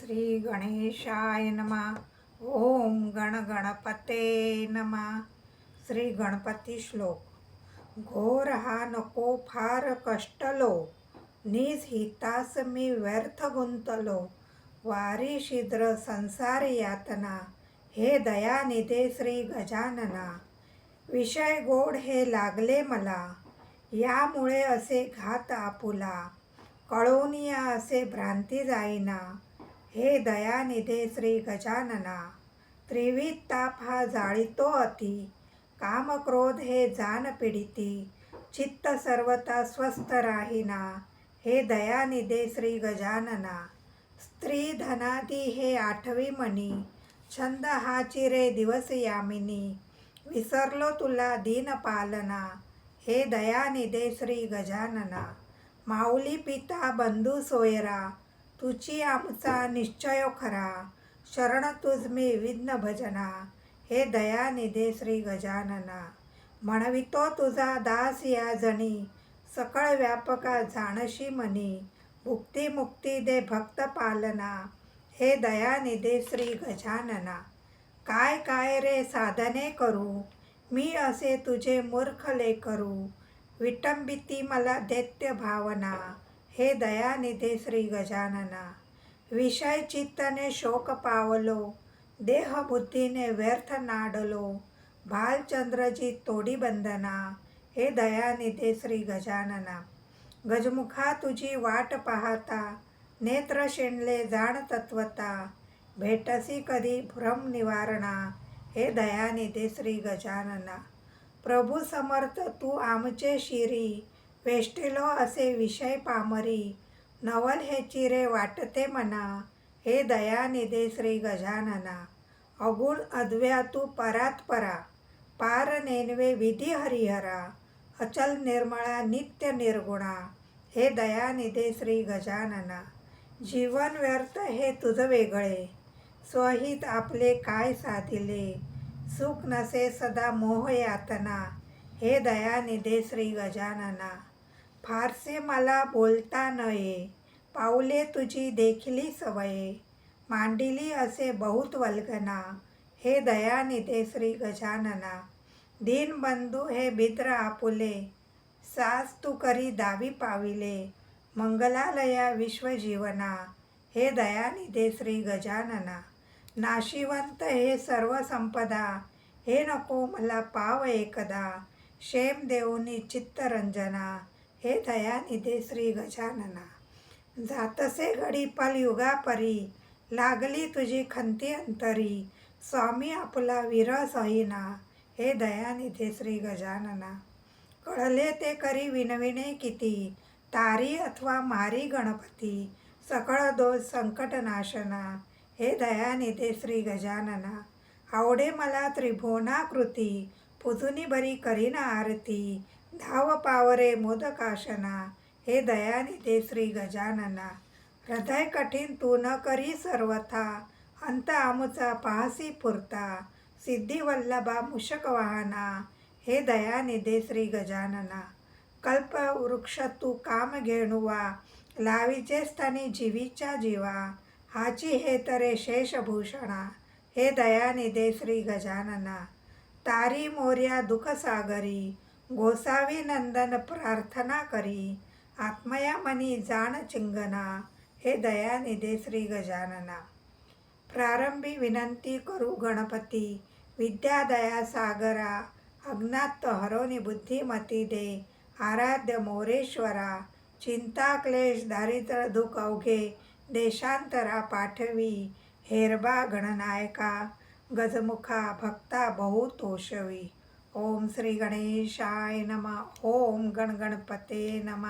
श्री गणेशाय नमः. ओम गण गणपते नमः. श्री गणपती श्लोक. घोर हा नको फार कष्टलो, निज हितास मी व्यर्थ गुंतलो. वारी शिद्र संसार यातना, हे दयानिधे श्री गजानना. विषय गोड हे लागले मला, यामुळे असे घात आपुला. कळोनिया असे भ्रांती जाईना, हे दयानिधे श्री गजानना. त्रिविध ताप हा जाळीतो अति, काम क्रोध हे जान पीडिती. चित्त सर्वता स्वस्थ राहीना, हे दयानिधे श्री गजानना. स्त्री धनादी हे आठवी मनी, छंद हा चिरे दिवस यामिनी. विसरलो तुला दीन पालना, हे दयानिधे श्री गजानना. माऊली पिता बंधू सोयरा, तुची आमचा निश्चय खरा. शरण तुझ मी विघ्न भजना, हे दयानिधे श्री गजानना. म्हणवितो तुझा दास या जणी, सकळ व्यापका जाणशी मनी. भुक्ती मुक्ती दे भक्त पालना, हे दयानिधे श्री गजानना. काय काय रे साधने करू, मी असे तुझे मूर्ख लेकरू. विटंबिती मला दैत्य भावना, हे दयानिधे श्री गजानना. विषय चित्तने शोक पावलो, देह बुद्धीने व्यर्थ नाडलो. भालचंद्रजी तोडी बंधना, हे दयानिधे श्री गजानना. गजमुखा तुझी वाट पाहता, नेत्र शेंडले जाण तत्वता. भेटसी कधी भ्रम निवारणा, हे दयानिधे श्री गजानना. प्रभू समर्थ तू आमचे शिरी, वेष्टिलो असे विषय पामरी. नवल हे चिरे वाटते मना, हे दयानिधे श्री गजानना. अगुण अद्व्या तू परात परा, पार नेनवे विधी हरिहरा. अचल निर्मळा नित्य निर्गुणा, हे दयानिधे श्री गजानना. जीवन व्यर्थ हे तुझ वेगळे, स्वहित आपले काय साधिले. सुख नसे सदा मोह यातना, हे दयानिधे श्री गजानना. फारसे मला बोलता न ये, पाऊले तुझी देखिली सवये. मांडिली असे बहुत वल्गना, हे दयानिधे श्री गजानना. दीनबंधू हे भिद्र आपुले, साज तू करी दावी पाविले. मंगलालया विश्वजीवना, हे दयानिधे श्री गजानना. नाशिवंत हे सर्व संपदा, हे नको मला पाव एकदा. क्षेम देऊनी चित्तरंजना, हे दयानिधे श्री गजानना. जातसे घडी पल युगापरी, लागली तुझी खंती अंतरी. स्वामी आपला विरह सहीना, हे दयानिधे श्री गजानना. कळले ते करी विनविणे किती, तारी अथवा मारी गणपती. सकळ दोष संकटनाशना, हे दयानिधे श्री गजानना. आवडे मला त्रिभुवनाकृती, पुजुनी बरी करीना आरती. धाव पावरे मोदकाशना, हे दयानिधे श्री गजानना. हृदय कठीण तू न करी सर्वथा, अंत आमुचा पाहसी पुरता. सिद्धी वल्लभा मूषक वाहना, हे दयानिधे श्री गजानना. कल्प वृक्ष तू काम घेणुवा, लावीचे स्थानी जीवीच्या जीवा. हाची हे तरे शेषभूषणा, हे दयानिधे श्री गजानना. तारी मोर्या दुःख सागरी, गोसावी नंदन प्रार्थना करी. आत्मया मनी जाण चिंगना, हे दयानिधे श्री गजानना. प्रारंभी विनंती करू गणपती, विद्या दया सागरा. अज्ञात हरोनी बुद्धिमती दे, आराध्य मोरेश्वरा. चिंता क्लेश दारिद्र्य दुःख अवघे, देशांतरा पाठवी. हेरबा गणनायका, गजमुखा भक्ता बहुतोषवी. ओम श्री गणेशाय नमः. ओम गण गणपते नमः.